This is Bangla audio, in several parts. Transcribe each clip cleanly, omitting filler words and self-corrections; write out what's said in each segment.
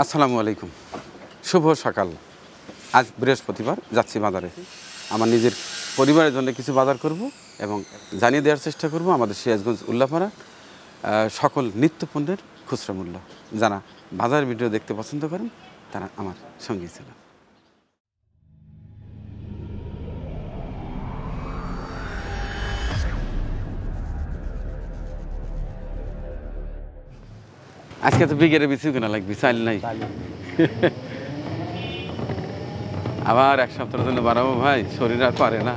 আসসালামু আলাইকুম, শুভ সকাল। আজ বৃহস্পতিবার, যাচ্ছি বাজারে। আমার নিজের পরিবারের জন্য কিছু বাজার করব এবং জানিয়ে দেওয়ার চেষ্টা করব আমাদের সিরাজগঞ্জ উল্লাপাড়া সকল নিত্য পণ্যের খুচরা মূল্য। যারা বাজার ভিডিও দেখতে পছন্দ করেন তারা আমার সঙ্গী ছিলেন। আজকে তো বিঘেরে বিছু কেনা লাগবে, চাইল নাই। আবার এক সপ্তাহের জন্য বাড়াবো ভাই, শরীর আর পারে না।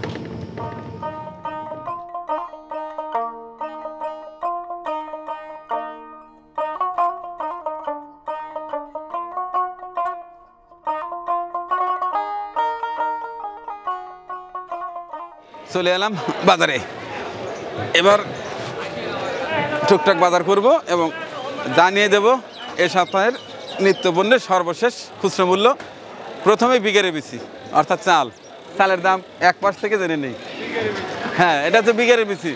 চলে এলাম বাজারে। এবার টুকটাক বাজার করব এবং জানিয়ে দেব এ সপ্তাহের নিত্য পণ্যের সর্বশেষ খুচরা মূল্য। প্রথমে বিঘেরে বিচি অর্থাৎ চাল, চালের দাম এক পাশ থেকে জেনে নেই। হ্যাঁ, এটা তো বিঘেরে বিচি,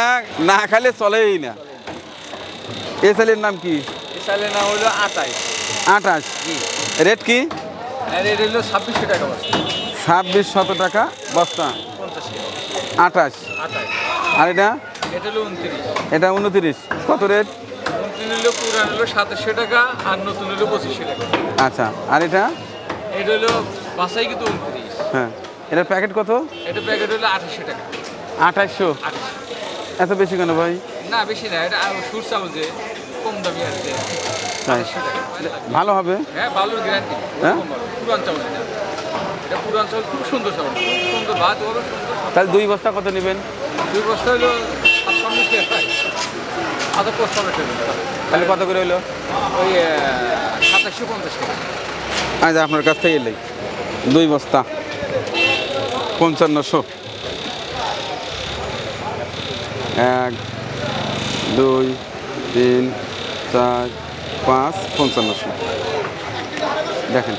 এক না খাইলে চলেই না। এই চালের নাম কি? চালের নাম হলো 28। রেট কি? রেট হলো 2600 টাকা বস্তা। 2600 টাকা বস্তা, 28। আর এটা? এটা হলো 29। এটা 29। কত রেট? 29 হলো পুরান হলো 2700 টাকা আর নতুন হলো 2500 টাকা। আচ্ছা, আর এটা? এটা হলো বাসাই কিন্তু 29। হ্যাঁ, এটার প্যাকেট কত? এটা প্যাকেট হলো 2800 টাকা। 2800? এত বেশি কেন ভাই? না বেশি না, এটা সুর চাউল যে কম দামি আছে। তাই? 2800 টাকা ভালো হবে? হ্যাঁ, ভালো গ্যারান্টি। হ্যাঁ, পুরান চাউল এটা পুরান চাউল, খুব সুন্দর চাউল, খুব সুন্দর ভাত হবে। তাহলে 2 বস্তা কত নেবেন? 2 বস্তা হলো 750 টাকা। আদা পোস্ট হবে তাহলে কত করে হলো? ওই 2750 টাকা। আচ্ছা, আপনার কাছ থেকে এলেই 2 বস্তা 5500। 1 2 3 4 5 5500। দেখেন,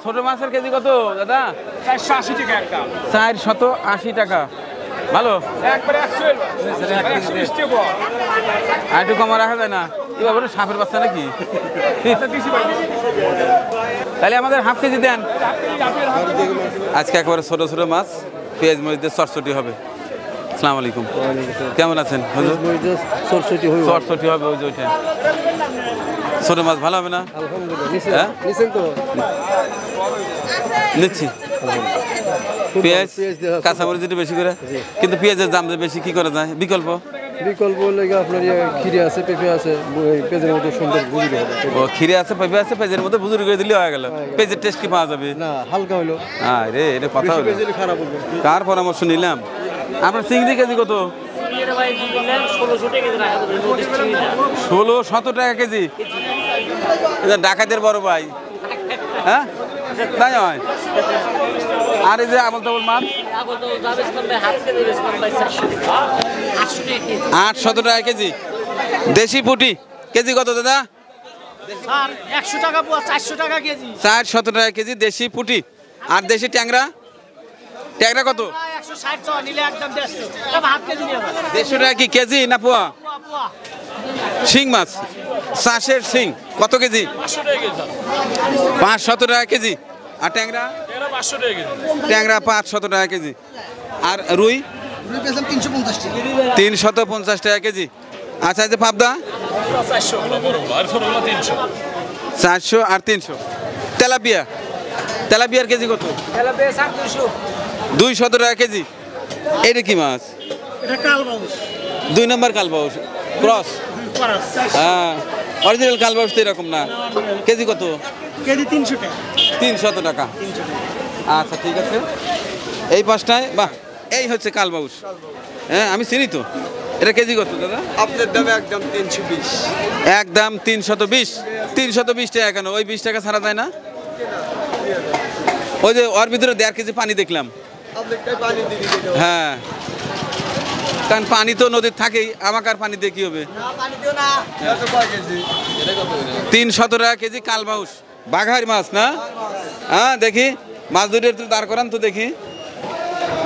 ছোট মাছের কেজি কত দাদা? 480 টাকা একটা। 480 টাকা। ভালো, একবারে 120 টাকা। আর একটু কমা রাখা যায় না? এবার সাপের বাচ্চা নাকি? তাহলে আমাদের হাফ কেজি দেন। আজকে একেবারে ছোট ছোট মাছ, পেঁয়াজ মরিচের চটচটি হবে। আসসালামু আলাইকুম, কেমন আছেন? চটচটি হবে ওই যে ওইটা। ছোট মাছ ভালো হবে না? হ্যাঁ, নিচ্ছি। পেঁয়াজ কাঁচামরিচ একটু বেশি করে, কিন্তু পেঁয়াজের দাম বেশি, কি করা যায়? বিকল্প লেগে আপনার খিরে আছে, পেঁপে আছে, পেঁপের মধ্যে সুন্দর বুঝি হবে। ও, খিরে আছে, পেঁপে আছে, পেঁয়াজের মধ্যে বুজুরি করে দিলে হয়ে গেল। পেঁয়াজের টেস্ট কি পাওয়া যাবে? না, হালকা হলো। আরে এটা কথা হলো, খারাপ হবে। কার পরামর্শ নিলাম? আপনার চিংড়ি কেজি কত? 1600 টাকা কেজি। এটা ডাকাতের বড় ভাই। হ্যাঁ, তাই হয়। আর এই যে আবল তাবল মাছ 800 টাকা কেজি। দেশি পুঁটি কেজি কত দাদা? 100 টাকা পোয়া, 400 টাকা কেজি। 400 টাকা কেজি দেশি পুঁটি। আর দেশি ট্যাংরা? ট্যাংরা কত? 160 টাকা নিলে একদম 150 টাকা। হাফ কেজি নিয়ে যাবেন। 150 টাকা কি কেজি না পোয়া? শিং মাছ, চাষের শিং কত কেজি? 500 টাকা কেজি। 500 টাকা কেজি। আর ট্যাংরা? 500 টাকা কেজি। ট্যাংরা 500 টাকা কেজি। আর রুই? 350 টাকা কেজি। আচ্ছা, যে পাবদা? 400 বড় আর ছোটগুলো 300। 400 আর 300। তেলাপিয়া? তেলাপিয়ার কেজি কত? তেলাপিয়া 200। 200 টাকা কেজি। এটা কি মাছ? এটা কালবাউস। 2 নম্বর কালবাউস ক্রস। হ্যাঁ, অরিজিনাল কালবাউস তো এরকম না। কেজি কত? কেজি 300 টাকা। 300 টাকা। আচ্ছা, ঠিক আছে। এই পাঁচটায়, বাহ, এই হচ্ছে কালবাউস। হ্যাঁ, আমি চিনি তো। এটা কেজি কত দাদা? আপনার দাম একদম 320। একদম 320। 320 টাকা কেন? ওই 20 টাকা ছাড়া যায় না? ওই যে ওর ভিতরে 1.5 কেজি পানি দেখলাম। হ্যাঁ, কারণ পানি তো নদীর থাকেই, আমাকে আর পানি দিয়ে কি হবে? 300 টাকা কেজি কালবাউস। বাঘার মাছ না? হ্যাঁ দেখি মাছ দুটো একটু দাঁড় করান তো দেখি।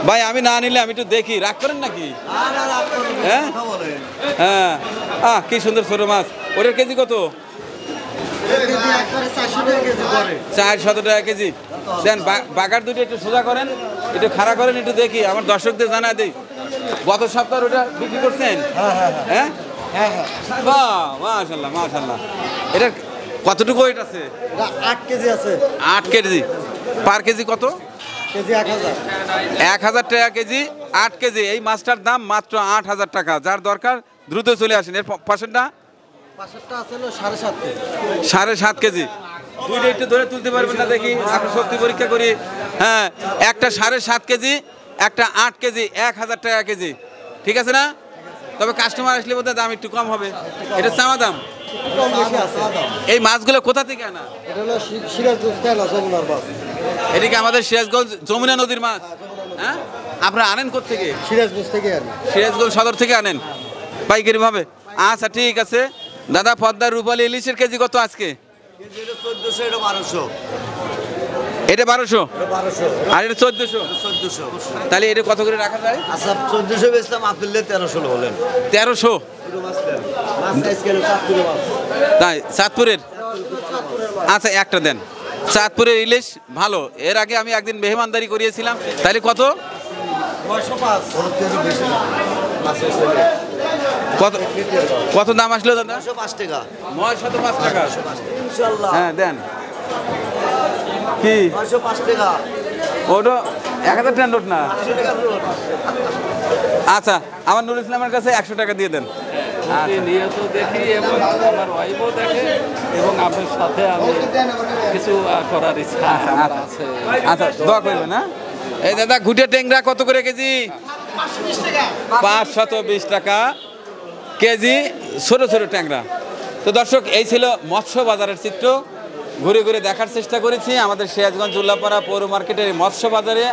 ভাই আমি না নিলে আমি একটু দেখি, রাগ করেন নাকি? হ্যাঁ হ্যাঁ কি সুন্দর ছোট মাছ। ওটার কেজি কত? 400 টাকা কেজি। দেন বাঘার দুটো একটু সোজা করেন, একটু খাড়া করেন, একটু দেখি আমার দর্শকদের জানা দিই। গত সপ্তাহে ওটা বিক্রি করছেন? হ্যাঁ বাহ মাশাল্লাহ মাশাল্লাহ। এটা কতটুকু ওয়েট আছে? 8 কেজি আছে। 8 কেজি। পার কেজি কত? কেজি 1000। 1000 টাকা কেজি, 8 কেজি। এই মাছটার দাম মাত্র 8000 টাকা। যার দরকার দ্রুত চলে আসেন। এর পাশেরটা আছে হলো 7.5 কেজি। 7.5 কেজি। দুইটা একটু ধরে তুলতে পারবেন না দেখি, আপনি শক্তি পরীক্ষা করি। হ্যাঁ একটা 7.5 কেজি, একটা 8 কেজি, 1000 টাকা কেজি। ঠিক আছে না? তবে কাস্টমার আসলে বোধহয় দাম একটু কম হবে। এটা চাওয়া দাম। কম বেশি আছে। এই মাছগুলো কোথা থেকে আনা? এটা হলো সিরাজগঞ্জ তেলা যমুনার মাছ। এদিকে আমাদের সিরাজগঞ্জ যমুনা নদীর মাছ। হ্যাঁ আপনারা আনেন কোত্থেকে? সিরাজগঞ্জ থেকে আনি। সিরাজগঞ্জ সদর থেকে আনেন পাইকারি ভাবে? আচ্ছা ঠিক আছে দাদা। পদ্মার রূপালী ইলিশের কেজি কত আজকে? কেজি 1400, এটা 1200। এটা 1200 আর এটা 1400। 1400। তাহলে এটা কত করে রাখা যায়? আচ্ছা 1400 বেচলাম, আপনি 1300 বলেন। 1300। মাছ সাইজ কেন 4 কিলো মাছ। তাই চাঁদপুরের? আচ্ছা একটা দেন। চাঁদপুরের ইলিশ ভালো। এর আগে আমি একদিন মেহমানদারি করিয়েছিলাম। তাহলে কত? 905। কত কত দাম আসলো দাদা? 905 টাকা। 905 টাকা। ইনশাআল্লাহ। হ্যাঁ দেন। কি 905 টাকা। ওটা 1000 টাকা নোট না? 100 টাকার নোট। আচ্ছা আমার নুরুল ইসলামের কাছে 100 টাকা দিয়ে দেন। নিয়ে তো দেখি এবং আমার ওয়াইফও দেখে এবং আপনার সাথে আমি কিছু করার ইচ্ছা আমার আছে। আচ্ছা দোয়া করবেন না। এই দাদা ঘুটে ট্যাংরা কত করে কেজি? 520 টাকা কেজি ছোট ছোট ট্যাংরা। তো দর্শক এই ছিল মৎস্য বাজারের চিত্র। ঘুরে ঘুরে দেখার চেষ্টা করেছি আমাদের সিরাজগঞ্জ উল্লাপাড়া পৌর মার্কেটের মৎস্য বাজারে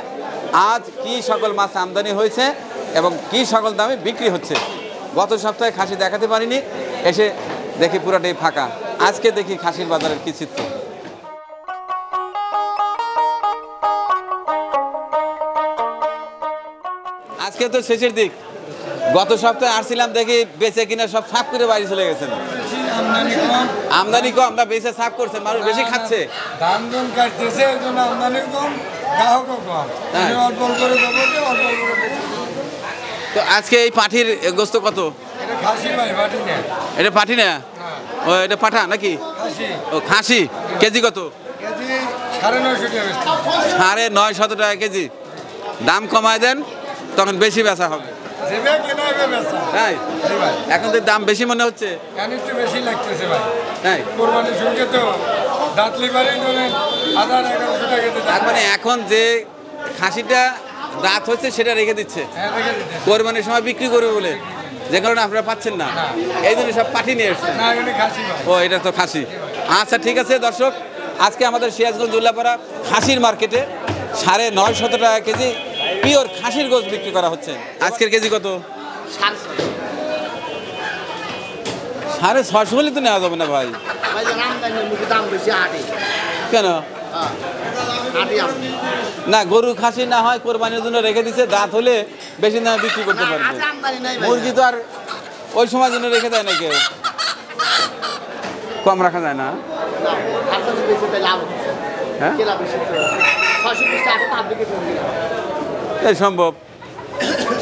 আজ কি সকল মাছ আমদানি হয়েছে এবং কি সকল দামে বিক্রি হচ্ছে। গত সপ্তাহে খাসি দেখাতে পারিনি, এসে দেখি পুরাটাই ফাঁকা। আজকে দেখি খাসির বাজারের কি চিত্র। আজকে তো শেষের দিক। গত সপ্তাহে আসছিলাম দেখি বেচে কিনা সব সাফ করে বাড়ি চলে গেছেন। আমদানি কম না বেচে সাফ করছেন, মানুষ বেশি খাচ্ছে। ধান ধান কাটতেছে এই জন্য আমদানি কম, গ্রাহকও কম। হ্যাঁ। অল্প অল্প করে দেবো, অল্প অল্প করে বেশি। তো আজকে এই পাঠির গোস্ত কত? এটা খাসি ভাই, বাটি না। এটা পাঠি না? ও এটা পাঠা নাকি? খাসি ও খাসি। কেজি কত? কেজি 950 টাকা বেচছি। 950 টাকা কেজি। দাম কমায় দেন, তখন বেশি বেচা হবে। যেবে কেনা হবে বেচা। তাই জি ভাই, এখন তো দাম বেশি মনে হচ্ছে। কেন একটু বেশি লাগতেছে ভাই। তাই কোরবানির সঙ্গে তো দাঁতলি বাড়ি ধরেন 1100 টাকা দিতে। তার মানে এখন যে খাসিটা দাঁত হচ্ছে সেটা রেখে দিচ্ছে হ্যাঁ, রেখে দিতে। কোরবানির সময় বিক্রি করবে বলে, যে কারণে আপনারা পাচ্ছেন না। এই জন্য সব পাঠি নিয়ে এসছেন। না, এখানে খাসি ভাই। ও এটা তো খাসি। আচ্ছা ঠিক আছে দর্শক, আজকে আমাদের সিরাজগঞ্জ উল্লাপাড়া খাসির মার্কেটে 950 টাকা কেজি পিওর খাসির গোশ বিক্রি করা হচ্ছে। আজকের কেজি কত? 650 হলে তো নেওয়া যাবে না ভাই। দাম বেশি আটে। কেন? আটে আমদানি। না গরু খাসি না হয় কোরবানির জন্য রেখে দিচ্ছে, দাঁত হলে বেশি দামে বিক্রি করতে পারবে। আমদানি নাই ভাই। মুরগি তো আর ওই সময় জন্য রেখে দেয় না কেউ, কম রাখা যায় না। হাসানি বেশি তাই লাভ হচ্ছে। হ্যাঁ কেলা বেশি। 620 টাকা তো আপনি কেটে দিলেন। এই সম্ভব।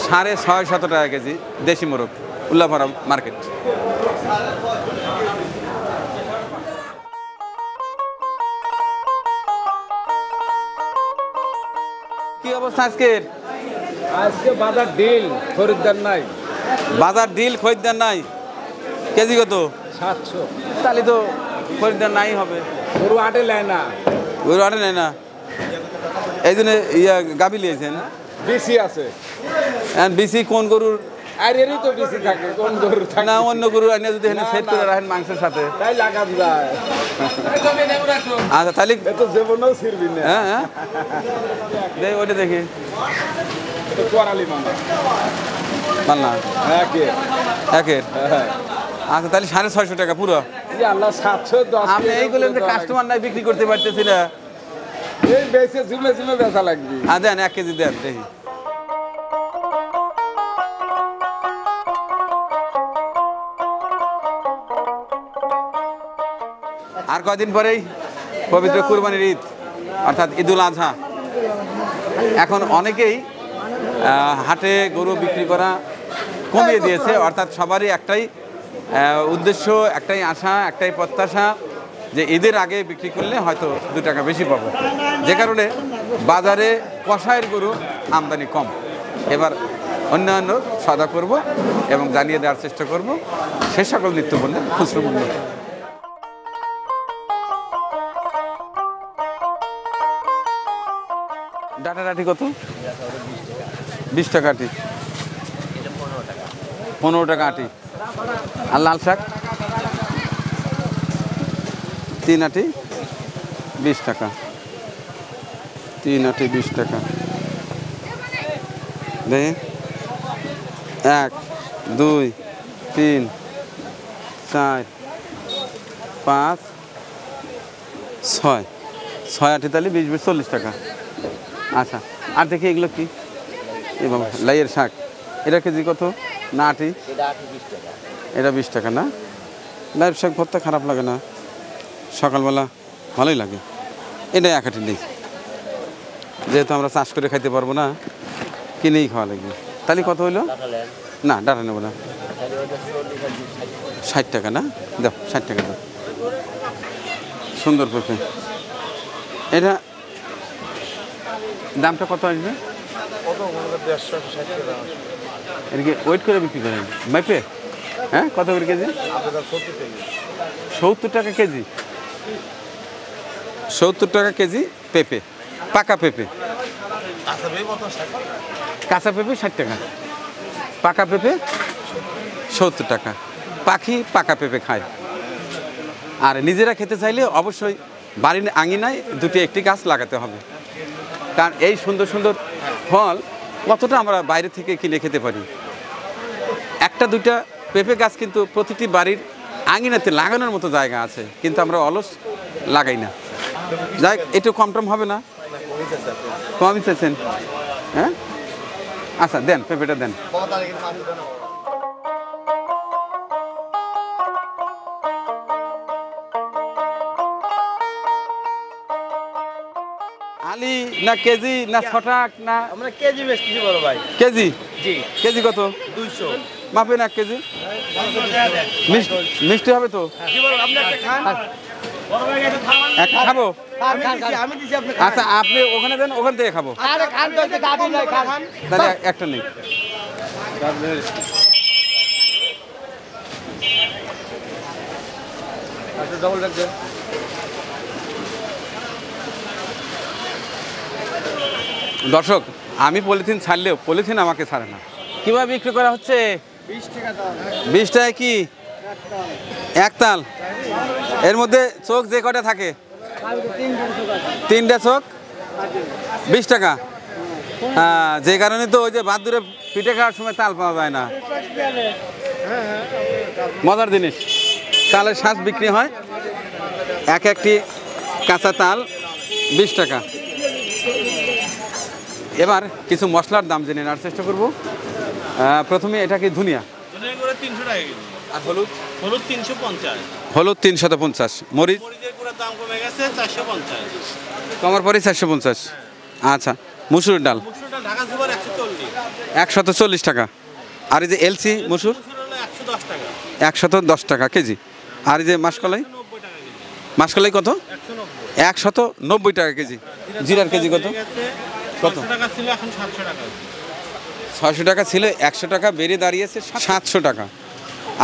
650 টাকা কেজি দেশি মোরগ উল্লাপাড়া মার্কেট। কি অবস্থা আজকের? আজকে বাজার ডিল, খরিদ্দার নাই। বাজার ডিল, খরিদ্দার নাই। কেজি কত? 700। তাহলে তো খরিদ্দার নাই হবে। গরু আটে নেয় না, গরু আটে নেয় না, এই জন্য গাভী লিয়েছেন। বেশি আছে। বেশি কোন গরুর? আর এরই তো বেশি থাকে, কোন গরু থাকে না অন্য গরু আনিয়ে যদি এখানে সেট করে রাখেন মাংসের সাথে, তাই লাগান যায়। আচ্ছা তাহলে এ তো জীবনেও ছিড়বি না। হ্যাঁ হ্যাঁ দেখ ওইটা দেখি। এটা কোরালি মামা। মাল না হ্যাঁ কে? একের। হ্যাঁ। আচ্ছা তাহলে 650 টাকা পুরো। আল্লাহ 710 আপনি এইগুলো কাস্টমার নাই বিক্রি করতে পারতেছি না। এই বেচে ঝুমে ঝুমে বেচা লাগবে। দেন 1 কেজি দেন দেখি। আর কয়দিন পরেই পবিত্র কুরবানির ঈদ অর্থাৎ ঈদুল আজহা। এখন অনেকেই হাটে গরু বিক্রি করা কমিয়ে দিয়েছে, অর্থাৎ সবারই একটাই উদ্দেশ্য, একটাই আশা, একটাই প্রত্যাশা যে ঈদের আগে বিক্রি করলে হয়তো 2 টাকা বেশি পাবো, যে কারণে বাজারে কষায়ের গরু আমদানি কম। এবার অন্যান্য সদা করব এবং জানিয়ে দেওয়ার চেষ্টা করব সে সকল নিত্যপণ্যের খুচরো মূল্য। ডাটাডাটি কত? 20 টাকা আটি। 15 টাকা আটি। আর লাল শাক 3 আটি 20 টাকা। 3 আটি 20 টাকা। দেখি 1 2 3 4 5 6 6 আটি তাহলে 20 20 40 টাকা। আচ্ছা, আর দেখি এগুলো কি? এই বাবা লাইয়ের শাক, এটা কেজি কত? না আটি? এটা 20 টাকা না? লাইয়ের শাক ভর্তা খারাপ লাগে না, সকালবেলা ভালোই লাগে। এটা 1 আটি নেই, যেহেতু আমরা চাষ করে খাইতে পারবো না, কিনেই খাওয়া লাগবে। তাহলে কত হইলো? না ডাটা নেবো না। 60 টাকা না? দাও 60 টাকা দাও। সুন্দর পেঁপে, এটা দামটা কত আসবে? এদিকে ওয়েট করে বিক্রি করেন মাইপে? হ্যাঁ, কত করে কেজি? 70 টাকা কেজি। 70 টাকা কেজি পেঁপে, পাকা পেঁপে। কাঁচা পেঁপে 60 টাকা, পাকা পেঁপে 70 টাকা। পাখি পাকা পেঁপে খায়। আর নিজেরা খেতে চাইলে অবশ্যই বাড়ির আঙিনায় 2টি 1টি গাছ লাগাতে হবে, কারণ এই সুন্দর সুন্দর ফল কতটা আমরা বাইরে থেকে কিনে খেতে পারি। 1টা 2টা পেঁপে গাছ কিন্তু প্রতিটি বাড়ির আঙিনাতে লাগানোর মতো জায়গা আছে, কিন্তু আমরা অলস লাগাই না। যাই একটু কম টম হবে না? কমই চাইছেন? হ্যাঁ, আচ্ছা দেন, পেঁপেটা দেন। আলি না কেজি না ছটাক না? আমরা কেজি বেচতেছি বড় ভাই। কেজি? জি। কেজি কত? 200। মাপেন 1 কেজি। মিষ্টি হবে তো? কি বড়, আপনি একটা খান। একটা খাবো? আমি দিছি আপনি। আচ্ছা, আপনি ওখানে দেন, ওখান থেকে খাবো। আরে খান তো, একটা গাবি নাই খান। তাহলে একটা নেই। আচ্ছা, ডবল রাখবেন। দর্শক, আমি পলিথিন ছাড়লেও পলিথিন আমাকে ছাড়ে না। কীভাবে বিক্রি করা হচ্ছে? 20 টাকা দাও। 20 টাকা কি? এক তাল। এর মধ্যে চোখ যে কটা থাকে? 3টা চোখ 20 টাকা। হ্যাঁ, যে কারণে তো ওই যে ভাত দূরে পিঠে খাওয়ার সময় তাল পাওয়া যায় না। মজার জিনিস, তালের শ্বাস বিক্রি হয়। একটি কাঁচা তাল 20 টাকা। এবার কিছু মশলার দাম জেনে নেওয়ার চেষ্টা করব। প্রথমে এটা কি ধনিয়া? 300 টাকা কেজি। আর হলুদ? হলুদ 350। হলুদ 350। মরিচ? মরিচের গুঁড়ার দাম কমে গেছে 450। কমার পরে 450। আচ্ছা, মুসুর ডাল? মুসুরটা ঢাকা সুপার 140। 140 টাকা। আর এই যে এলসি মুসুর? মুসুর হলো 110 টাকা। 110 টাকা কেজি। আর এই যে মাসকলাই? 90 টাকা কেজি। মাসকলাই কত? 190। 190 টাকা কেজি। জিরার কেজি কত? কত? 600 টাকা ছিল, এখন 700 টাকা। 600 টাকা ছিল, 100 টাকা বেড়ে দাঁড়িয়েছে 700 টাকা।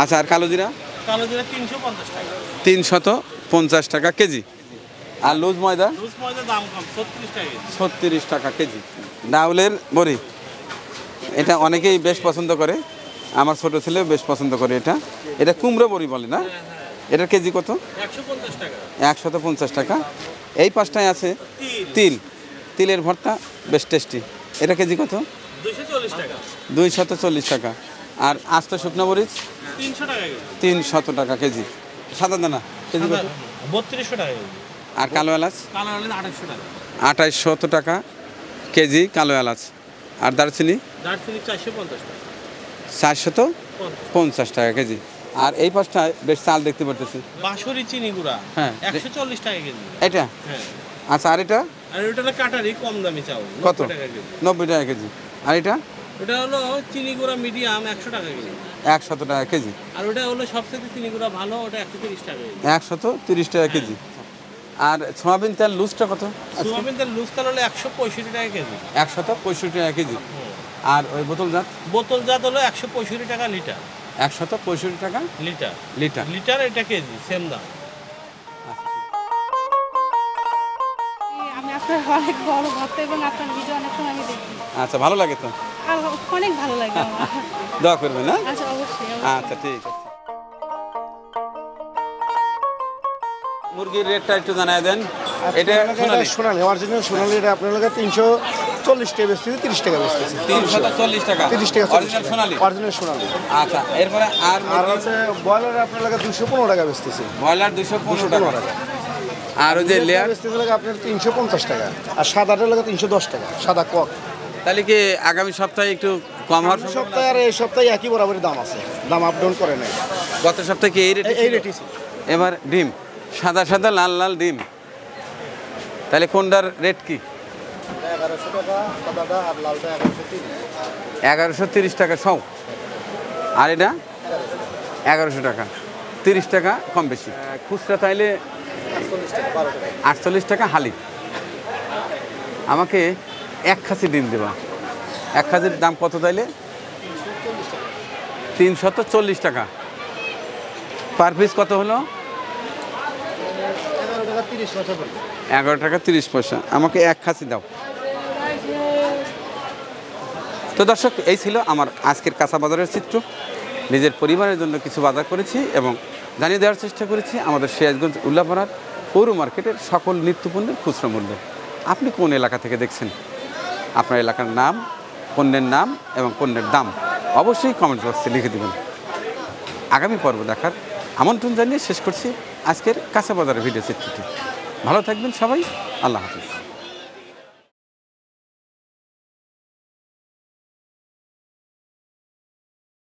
আচ্ছা, আর কালো জিরা? কালো জিরা 350 টাকা। 350 টাকা কেজি। আর লুজ ময়দা? লুজ ময়দার দাম কম, 36 টাকা কেজি। 36 টাকা কেজি। ডাউলের বড়ি, এটা অনেকেই বেশ পছন্দ করে, আমার ছোট ছেলেও বেশ পছন্দ করে। এটা কুমড়ো বড়ি বলে না? এটার কেজি কত? 150 টাকা। 150 টাকা। এই পাশটায় আছে তিল, তিলের ভর্তা বেশ টেস্টি। এটা কেজি কত? 240 টাকা। 240 টাকা। আর আস্ত শুকনো মরিচ? 300 টাকা কেজি। 300 টাকা কেজি। সাদা দানা কেজি কত? 3200 টাকা কেজি। আর কালো এলাচ? কালো হলে 2800 টাকা। 2800 টাকা কেজি কালো এলাচ। আর দারচিনি? দারচিনি 450 টাকা। 450 টাকা কেজি। আর এই পাশটায় বেশ চাল দেখতে পারতেছি। বাঁশরি চিনি গুঁড়া হ্যাঁ। 140 টাকা কেজি। এটা? হ্যাঁ। আচ্ছা, আর এটা আর ওটা হলো কাটারি কম দামি চাউল, কত? 90 টাকা কেজি। 90 টাকা কেজি। আর এটা? ওটা হলো চিনি গুঁড়া মিডিয়াম 100 টাকা কেজি। 100 টাকা কেজি। আর ওটা হলো সবথেকে চিনি গুঁড়া ভালো, ওটা 130 টাকা কেজি। 130 টাকা কেজি। আর সয়াবিন তেল লুজটা কত? সোয়াবিন তেল লুজ তেল হলো 165 টাকা কেজি। 165 টাকা কেজি। আর ওই বোতলজাত? বোতলজাত হলো 165 টাকা লিটার। 165 টাকা লিটার লিটার। লিটার এটা কেজি সেম দাম। আমি আপনার অনেক বড় ভক্ত এবং আপনার ভিডিও অনেক সময় আমি দেখি। আচ্ছা, ভালো লাগে তো? আর অনেক ভালো লাগে আমার। দোয়া করবেন না? আচ্ছা, অবশ্যই। আচ্ছা, ঠিক আছে। মুরগির রেটটা একটু জানাই দেন। এটা সোনালী? সোনালি অরিজিনাল সোনালি, এটা আপনার লাগে 340 টাকা বেচতেছে, 30 টাকা বেচতেছে। 340 টাকা 30 টাকা অরিজিনাল সোনালী? অরিজিনাল সোনালি। আচ্ছা, এরপরে আর আর হচ্ছে ব্রয়লার আপনার লাগে 215 টাকা বেচতেছে। ব্রয়লার 215 টাকা। আর ওই যে লেয়ার? বেচতেছে লাগে আপনার 350 টাকা। আর সাদাটা লাগে 310 টাকা, সাদা কক। তাহলে কি আগামী সপ্তাহে একটু কম হওয়ার এই সপ্তাহে আর এই সপ্তাহে একই বরাবরই দাম আছে, দাম আপ ডাউন করে নাই। গত সপ্তাহে কি এই রেট? এই রেটই ছিল। এবার ডিম সাদা সাদা লাল লাল ডিম, তাহলে কোনটার রেট কি? 1100 টাকা সাদাটা, আর লালটা 1130। 1130 টাকা সব। আর এটা 1100 টাকা, 30 টাকা কম বেশি। খুচরা তাইলে 48 টাকা হালি। আমাকে 1 খাসি ডিম দেবা। 1 খাসির দাম কত তাইলে? 340 টাকা। পার পিস কত হলো? 11 টাকা 30 পয়সা। আমাকে 1 খাসি দাও। তো দর্শক, এই ছিল আমার আজকের কাঁচা বাজারের চিত্র। নিজের পরিবারের জন্য কিছু বাজার করেছি এবং জানিয়ে দেওয়ার চেষ্টা করেছি আমাদের সিরাজগঞ্জ উল্লাপাড়ার পৌর মার্কেটের সকল নিত্যপণ্যের খুচরা মূল্য। আপনি কোন এলাকা থেকে দেখছেন? আপনার এলাকার নাম, পণ্যের নাম এবং পণ্যের দাম অবশ্যই কমেন্ট বক্সে লিখে দেবেন। আগামী পর্ব দেখার আমন্ত্রণ জানিয়ে শেষ করছি আজকের কাঁচা বাজারের ভিডিও চিত্রটি। ভালো থাকবেন সবাই। আল্লাহ হাফিজ।